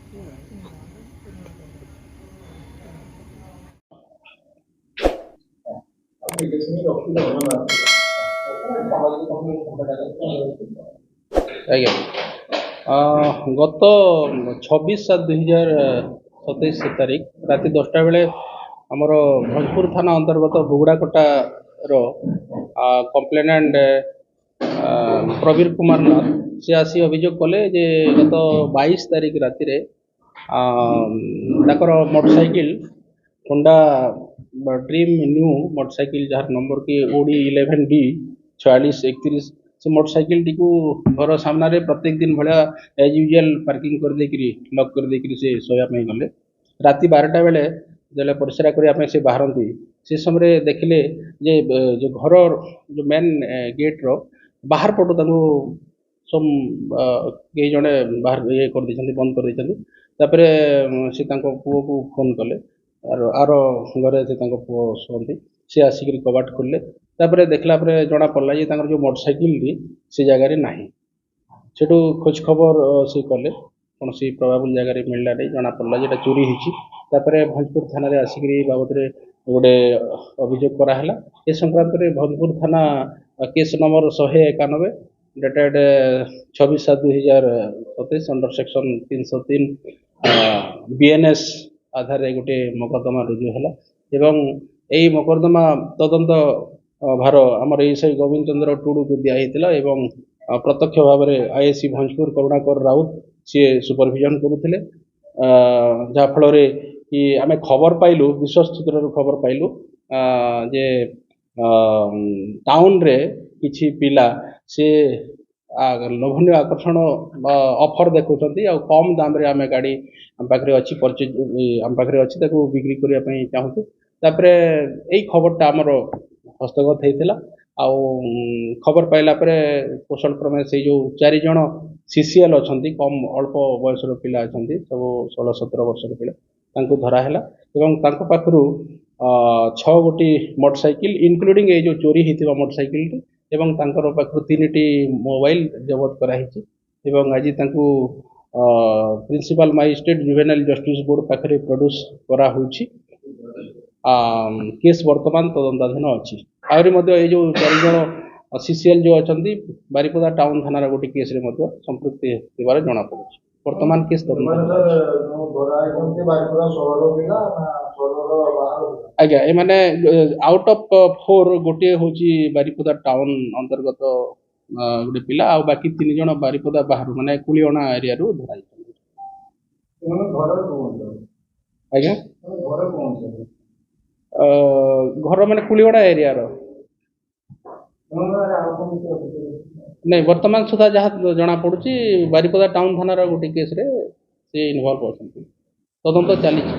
ଆଜ୍ଞା ଗତ 26/7/2027 ତାରିଖ ରାତି 10ଟା ବେଳେ ଆମର ଭୋଜପୁର ଥାନା ଅନ୍ତର୍ଗତ ବୁଗୁଡ଼ାକଟାର କମ୍ପ୍ଲେନାଣ୍ଟ ପ୍ରବୀର କୁମାର ନାଥ ସେ ଆସି ଅଭିଯୋଗ କଲେ ଯେ ଗତ 22 ତାରିଖ ରାତିରେ ତାଙ୍କର ମୋଟରସାଇକେଲ ହୋଣ୍ଡା ଡ୍ରିମ୍ ନ୍ୟू ମୋଟରସାଇକେଲ ଯାହାର ନମ୍ବର କି OD 11B 4631 ସେ ମୋଟରସାଇକେଲଟିକୁ ଘର ସାମ୍ନାରେ ପ୍ରତ୍ୟେକ ଦିନ ଭଳିଆ ଏଜ୍ ୟୁଜୁଆଲ ପାର୍କିଂ କରିଦେଇକିରି ଲକ୍ କରିଦେଇକିରି ସେ ଶୋଇବା ପାଇଁ ଗଲେ। ରାତି 12ଟା ବେଳେ ଯେତେବେଳେ ପରିସ୍ରା କରିବା ପାଇଁ ସେ ବାହାରନ୍ତି ସେ ସମୟରେ ଦେଖିଲେ ଯେ ଯେଉଁ ଘର ଯେଉଁ ମେନ୍ ଗେଟ୍ର ବାହାର ପଟୁ ତାଙ୍କୁ କେହି ଜଣେ ବାହାର ଇଏ କରିଦେଇଛନ୍ତି, ବନ୍ଦ କରିଦେଇଛନ୍ତି। ତାପରେ ସେ ତାଙ୍କ ପୁଅକୁ ଫୋନ୍ କଲେ, ଆର ଘରେ ସେ ତାଙ୍କ ପୁଅ ଶୁଅନ୍ତି, ସେ ଆସିକିରି କବାଟ ଖୋଲିଲେ। ତାପରେ ଦେଖିଲା ପରେ ଜଣା ପଡ଼ିଲା ଯେ ତାଙ୍କର ଯେଉଁ ମୋଟରସାଇକେଲଟି ସେ ଜାଗାରେ ନାହିଁ। ସେଠୁ ଖୋଜ ଖବର ସେ କଲେ, କୌଣସି ପ୍ରବାବୁଲ ଜାଗାରେ ମିଳିଲା ନାହିଁ, ଜଣା ପଡ଼ିଲା ଯେ ଏଇଟା ଚୋରି ହେଇଛି। ତାପରେ ଭୋଜପୁର ଥାନାରେ ଆସିକିରି ଏ ବାବଦରେ ଗୋଟେ ଅଭିଯୋଗ କରାହେଲା। ଏ ସଂକ୍ରାନ୍ତରେ ଭୋଜପୁର ଥାନା case number 191 dated 26/7/2027 under section 303 BNS ଆଧାରରେ ଗୋଟେ ମକଦ୍ଦମା ରୁଜୁ ହେଲା ଏବଂ ଏହି ମକଦ୍ଦମା ତଦନ୍ତ ଭାର ଆମର ଏଏସ୍ଆଇ ଗୋବିନ୍ଦ ଚନ୍ଦ୍ର ଟୁଡୁକୁ ଦିଆହେଇଥିଲା ଏବଂ ପ୍ରତ୍ୟକ୍ଷ ଭାବରେ ଆଇଏସି ଭଞ୍ଜପୁର କରୁଣାକର ରାଉତ ସିଏ ସୁପରଭିଜନ କରୁଥିଲେ। ଯାହାଫଳରେ କି ଆମେ ଖବର ପାଇଲୁ, ବିଶ୍ୱସ୍ତ ସୂତ୍ରରୁ ଖବର ପାଇଲୁ ଯେ ଟାଉନରେ କିଛି ପିଲା ସେ ଲୋଭନୀୟ ଆକର୍ଷଣ ଅଫର ଦେଖୁଛନ୍ତି ଆଉ କମ୍ ଦାମରେ ଆମେ ଗାଡ଼ି ଆମ ପାଖରେ ଅଛି ଆମ ପାଖରେ ଅଛି ତାକୁ ବିକ୍ରି କରିବା ପାଇଁ ଚାହୁଁଛୁ। ତାପରେ ଏଇ ଖବରଟା ଆମର ହସ୍ତଗତ ହେଇଥିଲା ଆଉ ଖବର ପାଇଲା ପରେ କୌଶଳ କ୍ରମେ ସେଇ ଯେଉଁ 4 ଜଣ CCL ଅଛନ୍ତି, କମ୍ ଅଳ୍ପ ବୟସର ପିଲା ଅଛନ୍ତି, ସବୁ 16-17 ବର୍ଷର ପିଲା, ତାଙ୍କୁ ଧରା ହେଲା ଏବଂ ତାଙ୍କ ପାଖରୁ 6 ଗୋଟି ମୋଟରସାଇକେଲ ଇନକ୍ଲୁଡ଼ିଂ ଏଇ ଯେଉଁ ଚୋରି ହେଇଥିବା ମୋଟରସାଇକେଲଟି ଏବଂ ତାଙ୍କର ପାଖରୁ 3ଟି ମୋବାଇଲ ଜବତ କରାହେଇଛି ଏବଂ ଆଜି ତାଙ୍କୁ principal magistrate juvenile justice board ପାଖରେ ପ୍ରଡ୍ୟୁସ କରାହଉଛି। କେସ୍ ବର୍ତ୍ତମାନ ତଦନ୍ତାଧୀନ ଅଛି। ଆହୁରି ମଧ୍ୟ ଏଇ ଯେଉଁ 4 ଜଣ CCL ଯେଉଁ ଅଛନ୍ତି ବାରିପଦା ଟାଉନ ଥାନାର ଗୋଟେ କେସ୍ରେ ମଧ୍ୟ ସମ୍ପୃକ୍ତି ଥିବାର ଜଣାପଡ଼ୁଛି। ବର୍ତ୍ତମାନ କେସ୍ ତଦନ୍ତ ଆଜ୍ଞା ଏମାନେ ଆଉଟ୍ ଅଫ୍ 4 ଗୋଟିଏ ହେଉଛି ବାରିପଦା ଟାଉନ ଅନ୍ତର୍ଗତ ଗୋଟେ ପିଲା ଆଉ ବାକି 3 ଜଣ ବାରିପଦା ବାହାରୁ ମାନେ କୁଳିଅଣା ଏରିଆରୁ ଧରାଯାଇଛନ୍ତି। ଆଜ୍ଞା ଘର ମାନେ କୁଳିଅଣା ଏରିଆର ନାଇଁ, ବର୍ତ୍ତମାନ ସୁଦ୍ଧା ଯାହା ଜଣାପଡ଼ୁଛି ବାରିପଦା ଟାଉନ ଥାନାର ଗୋଟେ କେସ୍ରେ ସେ ଇନଭଲ୍ଭ ଅଛନ୍ତି, ତଦନ୍ତ ଚାଲିଛି।